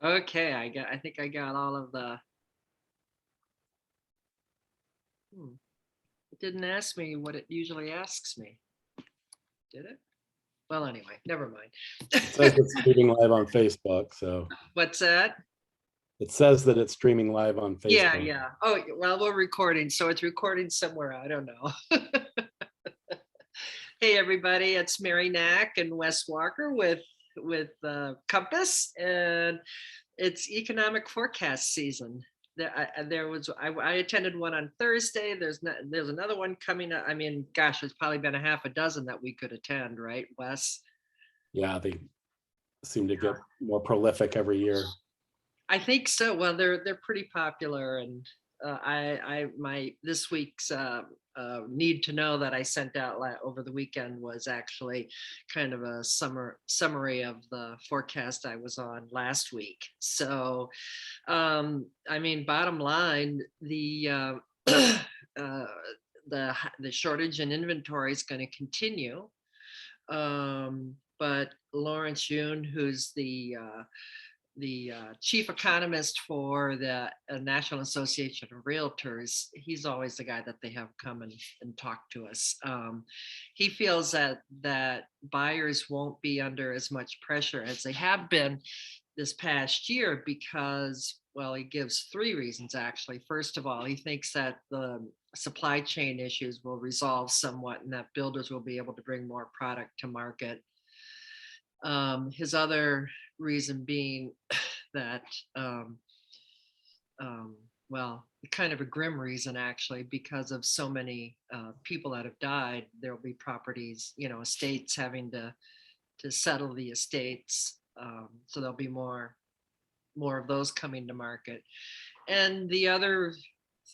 Okay, I think I got all of the. It didn't ask me what it usually asks me, did it? Well, anyway, never mind. It says it's streaming live on Facebook, so What's that? it says that it's streaming live on Yeah, Facebook. yeah. Oh, well, we're recording, so it's recording somewhere. I don't know. Hey, everybody! It's Mary Nack and Wes Walker with Compass, and it's economic forecast season. I attended one on Thursday. There's another one coming up. I mean, gosh, it's probably been a half a dozen that we could attend, right, Wes? Yeah, they seem to get more prolific every year. I think so. Well, they're pretty popular, and my this week's need to know that I sent out over the weekend was actually kind of a summary of the forecast I was on last week. So, I mean, bottom line, uh, the shortage in inventory is going to continue. But Lawrence Yun, who's the chief economist for the National Association of Realtors, he's always the guy that they have come and talk to us. He feels that buyers won't be under as much pressure as they have been this past year because, well, he gives three reasons actually. First of all, he thinks that the supply chain issues will resolve somewhat and that builders will be able to bring more product to market. His other reason being that, um, well, kind of a grim reason actually, because of so many people that have died, there will be properties, estates having to settle the estates. So there'll be more of those coming to market. And the other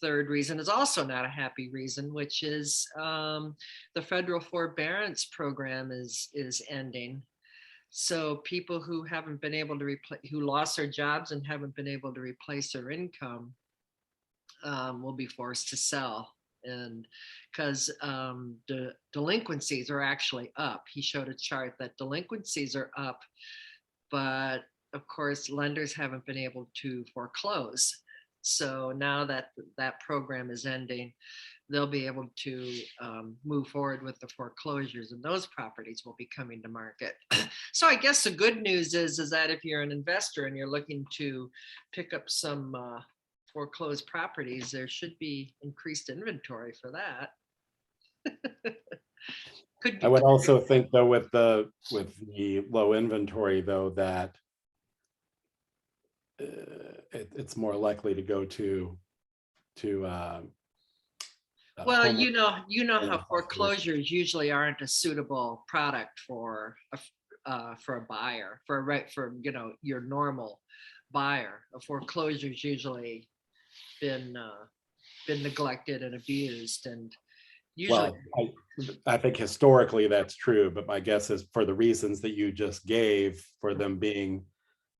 third reason is also not a happy reason, which is the federal forbearance program is ending. So people who haven't been able to who lost their jobs and haven't been able to replace their income will be forced to sell. And because the delinquencies are actually up. He showed a chart that delinquencies are up, but of course lenders haven't been able to foreclose. So now that that program is ending, they'll be able to move forward with the foreclosures, and those properties will be coming to market. So I guess the good news is that if you're an investor and you're looking to pick up some foreclosed properties, there should be increased inventory for that. Could be. I would also think though with the low inventory though that it's more likely to go to Well, home you know how investors. foreclosures usually aren't a suitable product for a buyer, for your normal buyer. A foreclosure's usually been been neglected and abused, and usually. Well, I think historically that's true, but my guess is for the reasons that you just gave for them being,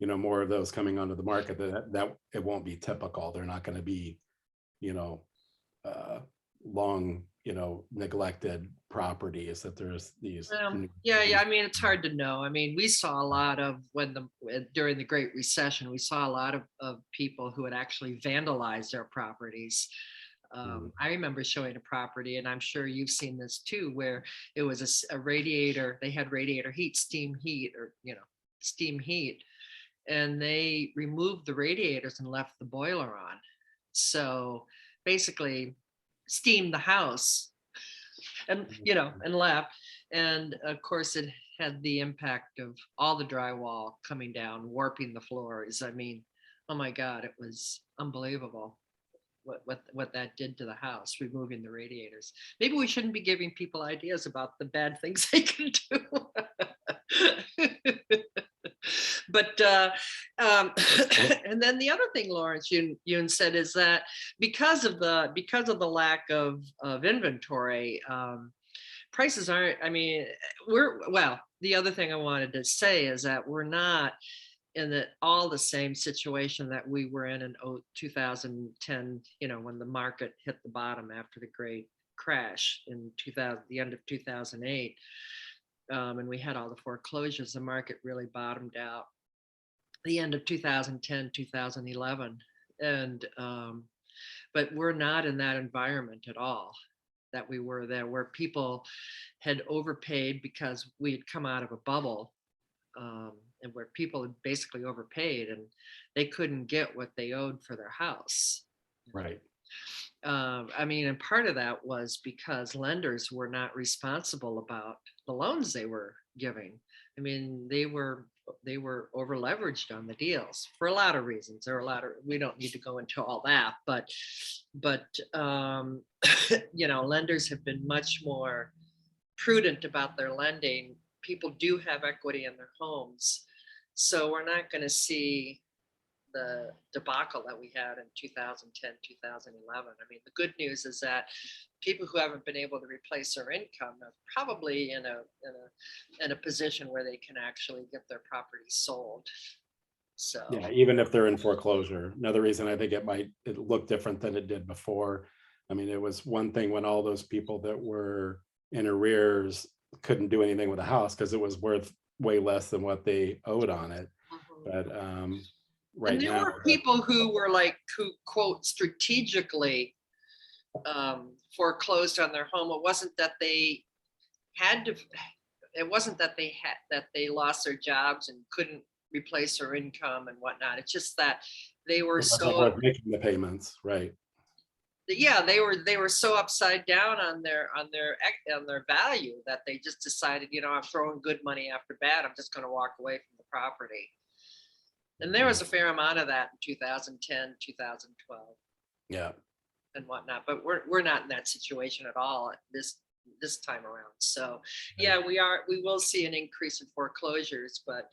more of those coming onto the market, that it won't be typical. They're not going to be, you know, long, neglected properties that there's these. Yeah. I mean, it's hard to know. I mean, we saw a lot of during the Great Recession, we saw a lot of people who had actually vandalized their properties. I remember showing a property, and I'm sure you've seen this too, where it was a radiator. They had radiator heat, steam heat, or steam heat, and they removed the radiators and left the boiler on. So basically, steamed the house and and left. And of course, it had the impact of all the drywall coming down, warping the floors. I mean, oh my God, it was unbelievable what that did to the house, removing the radiators. Maybe we shouldn't be giving people ideas about the bad things they can do. But and then the other thing Lawrence Yun said is that because of the lack of inventory, prices aren't, I mean, the other thing I wanted to say is that we're not in all the same situation that we were in 2010, when the market hit the bottom after the great crash in the end of 2008. And we had all the foreclosures. The market really bottomed out. the end of 2010, 2011. And, but we're not in that environment at all that we were there, where people had overpaid because we had come out of a bubble, and where people had basically overpaid and they couldn't get what they owed for their house. Right. I mean, and part of that was because lenders were not responsible about the loans they were giving. I mean, they were over leveraged on the deals for a lot of reasons. There are a lot of, we don't need to go into all that, but you know, lenders have been much more prudent about their lending. People do have equity in their homes, so we're not going to see the debacle that we had in 2010, 2011. I mean, the good news is that people who haven't been able to replace their income are probably in a position where they can actually get their property sold. So Yeah, even if they're in foreclosure. Another reason I think it look different than it did before. I mean, it was one thing when all those people that were in arrears couldn't do anything with the house because it was worth way less than what they owed on it. But right and there now, were people who were like, who quote strategically foreclosed on their home. It wasn't that they had to, it wasn't that they lost their jobs and couldn't replace their income and whatnot. It's just that they were it wasn't so, worth making the payments, right? yeah, they were so upside down on their value that they just decided, you know, I'm throwing good money after bad. I'm just going to walk away from the property. And there was a fair amount of that in 2010, 2012. Yeah. And whatnot, but we're not in that situation at all this time around. So yeah, we will see an increase in foreclosures, but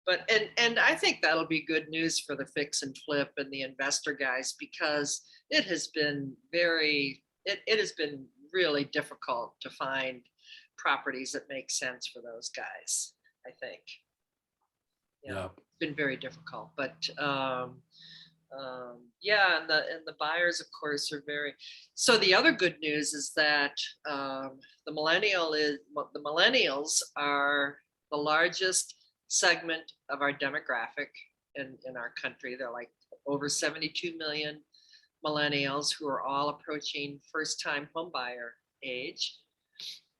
I think that'll be good news for the fix and flip and the investor guys, because it has been it has been really difficult to find properties that make sense for those guys, I think. Yeah. It's been very difficult, but yeah, and the buyers, of course, are very. So the other good news is that the millennials are the largest segment of our demographic in our country. They're like over 72 million millennials who are all approaching first-time homebuyer age,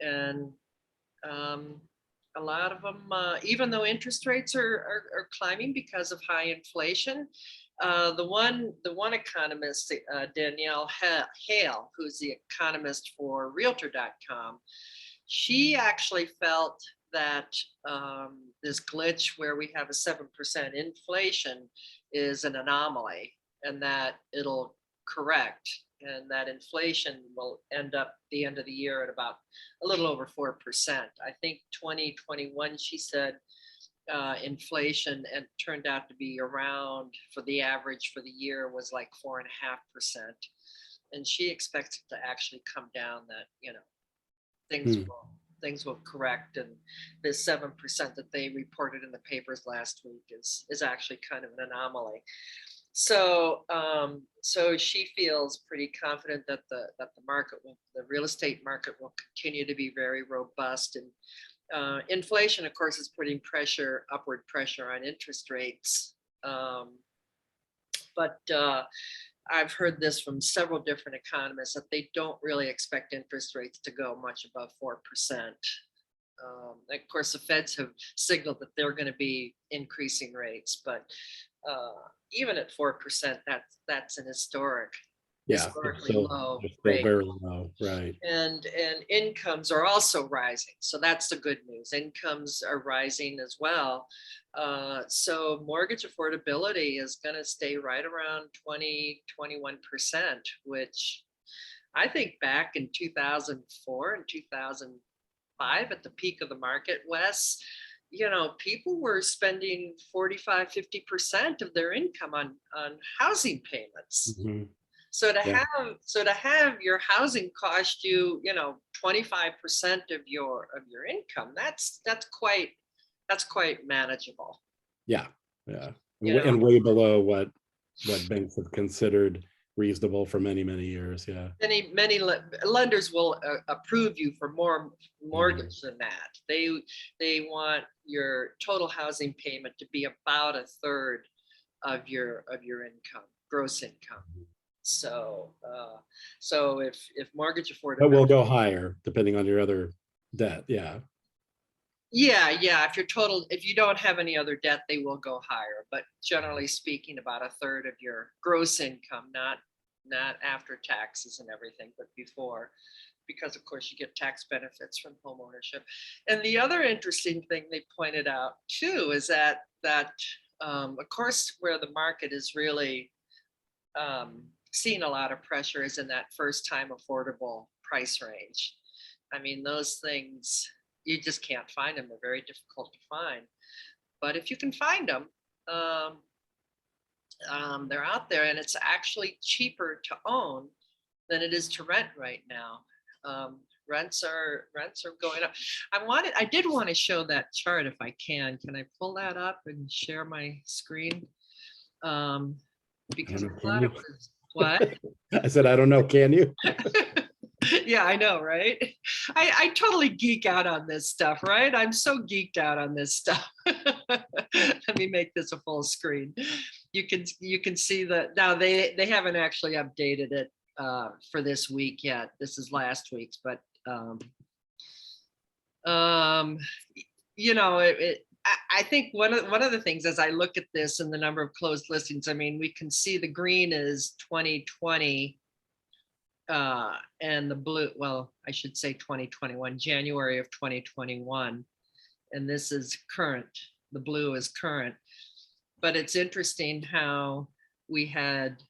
and a lot of them, even though interest rates are climbing because of high inflation, the one economist, Danielle Hale, who's the economist for Realtor.com, she actually felt that this glitch where we have a 7% inflation is an anomaly, and that it'll correct, and that inflation will end up the end of the year at about a little over 4%. I think 2021, she said, inflation and turned out to be around, for the average for the year was like 4.5%. And she expects it to actually come down, that, you know, things will correct. And the 7% that they reported in the papers last week is actually kind of an anomaly. So so she feels pretty confident that the real estate market will continue to be very robust. And inflation, of course, is putting upward pressure on interest rates. But I've heard this from several different economists that they don't really expect interest rates to go much above 4%. Of course, the Feds have signaled that they're going to be increasing rates, but even at 4%, that's an historically low rate. Very low, right? And incomes are also rising, so that's the good news. Incomes are rising as well. So mortgage affordability is going to stay right around 20-21%, which I think back in 2004 and 2005, at the peak of the market, Wes, you know, people were spending 45-50% of their income on housing payments. Mm-hmm. So to have your housing cost you, you know, 25% of your income, that's quite manageable. Yeah, yeah, and way below what banks have considered reasonable for many, many years. Yeah. Many lenders will approve you for more mortgage Mm-hmm. than that. They want your total housing payment to be about a third of your income, gross income. So so if mortgage But we'll affordability, go higher depending on your other debt. Yeah. yeah, if you don't have any other debt, they will go higher. But generally speaking, about a third of your gross income, not after taxes and everything, but before, because of course you get tax benefits from home ownership. And the other interesting thing they pointed out too is that of course where the market is really seeing a lot of pressure is in that first time affordable price range. I mean, those things, you just can't find them. They're very difficult to find. But if you can find them, they're out there, and it's actually cheaper to own than it is to rent right now. Rents are going up. I did want to show that chart if I can. Can I pull that up and share my screen? Because I thought it was what? I said, I don't know. Can you? Yeah, I know, right? I totally geek out on this stuff, right? I'm so geeked out on this stuff. Let me make this a full screen. You can see that now they haven't actually updated it for this week yet. This is last week's, but you know, I think one of the things as I look at this and the number of closed listings, I mean, we can see the green is 2020 and the blue, well, I should say 2021, January of 2021. And this is current. The blue is current. But it's interesting how we had,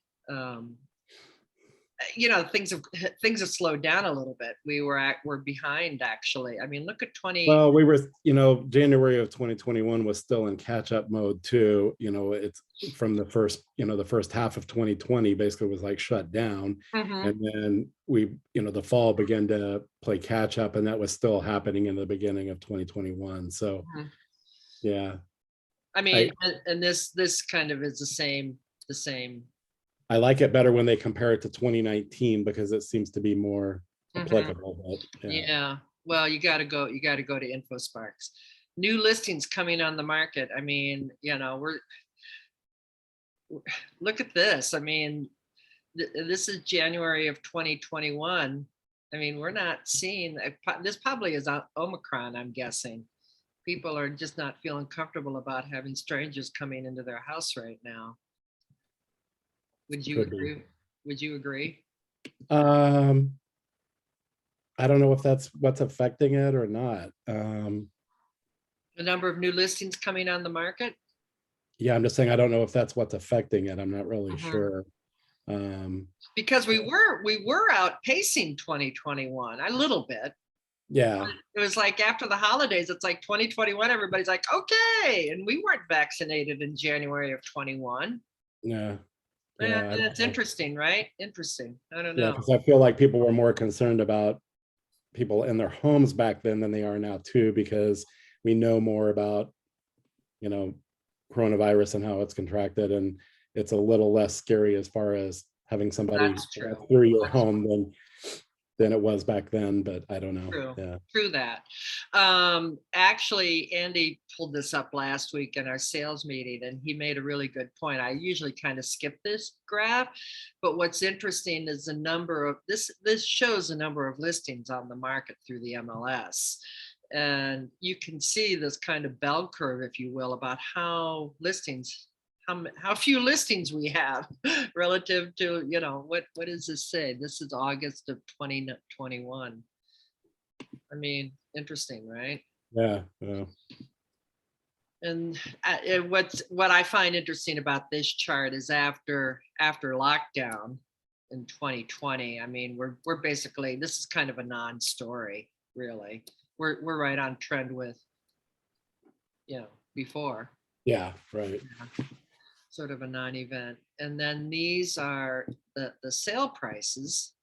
you know, things have slowed down a little bit. We're behind actually. I mean, look at 20. Well, we were, you know, January of 2021 was still in catch-up mode too. You know, it's from the first, you know, the first half of 2020 basically was like shut down. Mhm. And then we, you know, the fall began to play catch up, and that was still happening in the beginning of 2021. So Mhm. yeah. I mean, and this kind of is the same. I like it better when they compare it to 2019 because it seems to be more Mhm. applicable. But yeah. Yeah. Well, you got to go to InfoSparks. New listings coming on the market. I mean, you know, look at this. I mean, this is January of 2021. I mean, we're not seeing this. Probably is Omicron, I'm guessing. People are just not feeling comfortable about having strangers coming into their house right now. Would you Could be. agree? Would you agree? I don't know if that's what's affecting it or not. The number of new listings coming on the market? Yeah, I'm just saying I don't know if that's what's affecting it. I'm not really Mhm. sure. Because we were outpacing 2021 a little bit. Yeah, It was like after the holidays, it's like 2021, everybody's like, okay. And we weren't vaccinated in January of 21. yeah, Yeah, yeah. I don't it's know. interesting, right? Interesting. I don't Yeah, know. because I feel like people were more concerned about people in their homes back then than they are now too, because we know more about, you know, coronavirus and how it's contracted, and it's a little less scary as far as having somebody That's true. through your That's home than it was back then. But I don't know. true. Yeah. True that. Actually, Andy pulled this up last week in our sales meeting, and he made a really good point. I usually kind of skip this graph, but what's interesting is the number of this shows the number of listings on the market through the MLS. And you can see this kind of bell curve, if you will, about how few listings we have relative to, you know, what does this say? This is August of 2021. I mean, interesting, right? Yeah. Yeah. And what I find interesting about this chart is after lockdown in 2020, I mean, we're basically, this is kind of a non-story, really. We're right on trend with, you know, before. Yeah. Right. Sort of a non-event. And then these are the sale prices.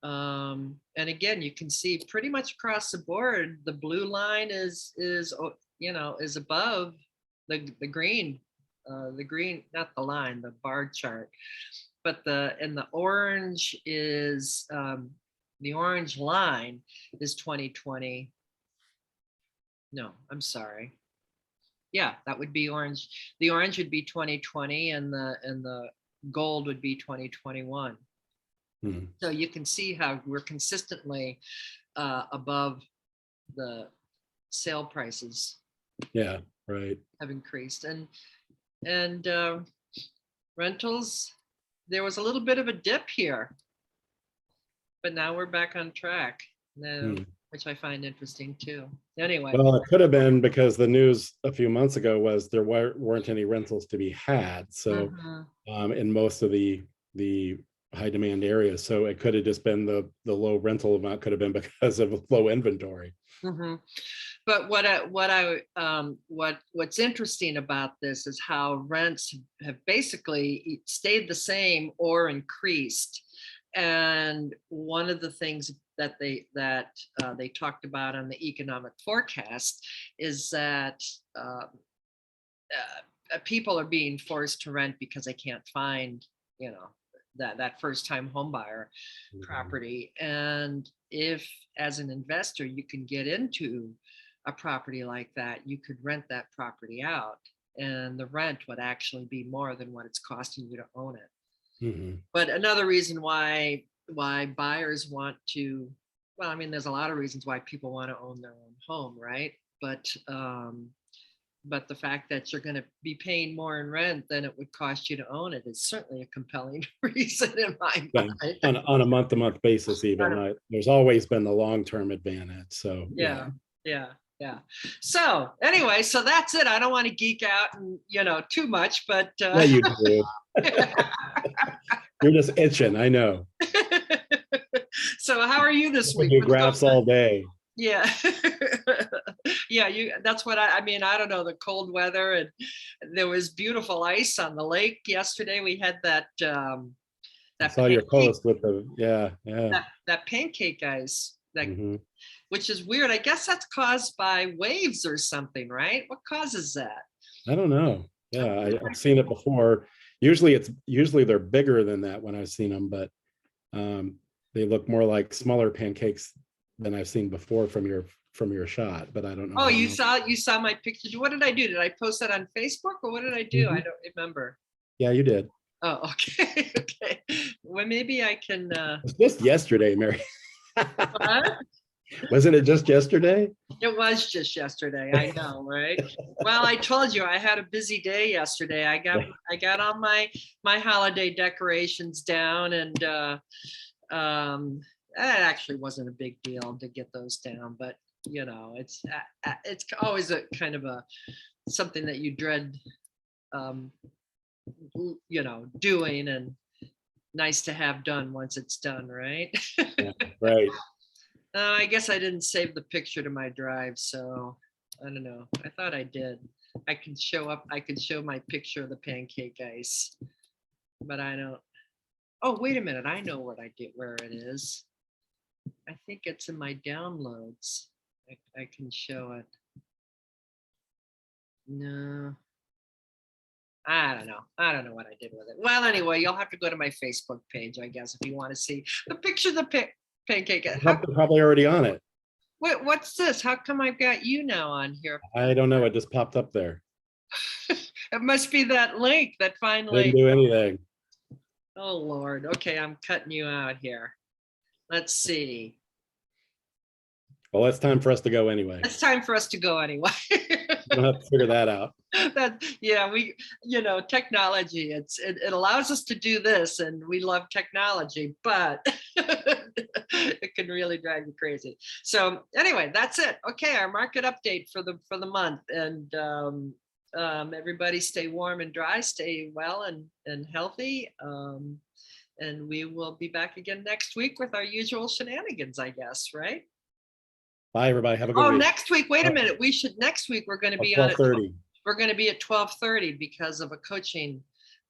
And again, you can see pretty much across the board, the blue line is you know, is above the green, not the line, the bar chart. but the orange is, the orange line is 2020. No, I'm sorry. Yeah, that would be orange. The orange would be 2020 and the gold would be 2021. Hmm. So you can see how we're consistently above the sale prices Yeah, right. have increased. And rentals, there was a little bit of a dip here, but now we're back on track, Hmm. which I find interesting too. Anyway. Well, it could have been because the news a few months ago was there weren't any rentals to be had. So in most of the high demand areas. So it could have just been the low rental amount could have been because of low inventory. But what's interesting about this is how rents have basically stayed the same or increased. And one of the things that they talked about on the economic forecast is that people are being forced to rent because they can't find, that first time home buyer property. And if, as an investor, you can get into a property like that, you could rent that property out, and the rent would actually be more than what it's costing you to own it. But another reason why buyers want to, well, I mean, there's a lot of reasons why people want to own their own home, right? But the fact that you're going to be paying more in rent than it would cost you to own it is certainly a compelling reason in my mind. On a month-to-month basis, even there's always been the long-term advantage. So yeah. So anyway, so that's it. I don't want to geek out and too much, but yeah, you do. You're just itching, I know. So how are you this week? Do graphs all day. Yeah. Yeah, that's what I mean, I don't know, the cold weather, and there was beautiful ice on the lake yesterday. We had that I saw your post with the that pancake ice, which is weird. I guess that's caused by waves or something, right? What causes that? I don't know. Yeah, I've seen it before. Usually they're bigger than that when I've seen them, but they look more like smaller pancakes than I've seen before from your shot, but I don't know. Oh, you saw my picture. What did I do? Did I post that on Facebook, or what did I do? I don't remember. Yeah, you did. Oh, okay. Okay. Well, maybe I can. It's just yesterday, Mary. What? Wasn't it just yesterday? It was just yesterday. I know, right? Well, I told you I had a busy day yesterday. I got all my holiday decorations down, and it actually wasn't a big deal to get those down, but it's always a kind of something that you dread, doing, and nice to have done once it's done, right? Yeah, right. I guess I didn't save the picture to my drive, so I don't know. I thought I did. I could show my picture of the pancake ice, but I don't. Oh, wait a minute. I know where it is. I think it's in my downloads. I can show it. No. I don't know. I don't know what I did with it. Well, anyway, you'll have to go to my Facebook page, I guess, if you want to see the picture of the pancake. Probably already on it. Wait, what's this? How come I've got you now on here? I don't know. It just popped up there. It must be that link that finally. Didn't do anything. Oh, Lord. Okay, I'm cutting you out here. Let's see. Well, it's time for us to go anyway. It's time for us to go anyway. We'll have to figure that out. We technology, it allows us to do this, and we love technology, but it can really drive you crazy. So anyway, that's it. Okay, our market update for the month, and everybody stay warm and dry, stay well and healthy, and we will be back again next week with our usual shenanigans, I guess, right? Bye, everybody. Have a good week. Next week. Wait a minute. Next week we're going to be on 12:30. We're going to be at 12:30 because of a coaching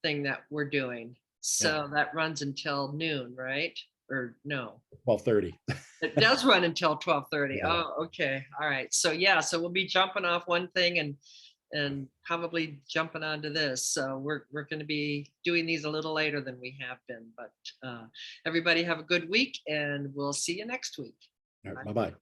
thing that we're doing. So that runs until noon, right? Or no? 12:30. It does run until 12:30. Yeah. Oh, okay. All right. So so we'll be jumping off one thing and probably jumping onto this. So we're going to be doing these a little later than we have been, but everybody have a good week, and we'll see you next week. Bye-bye.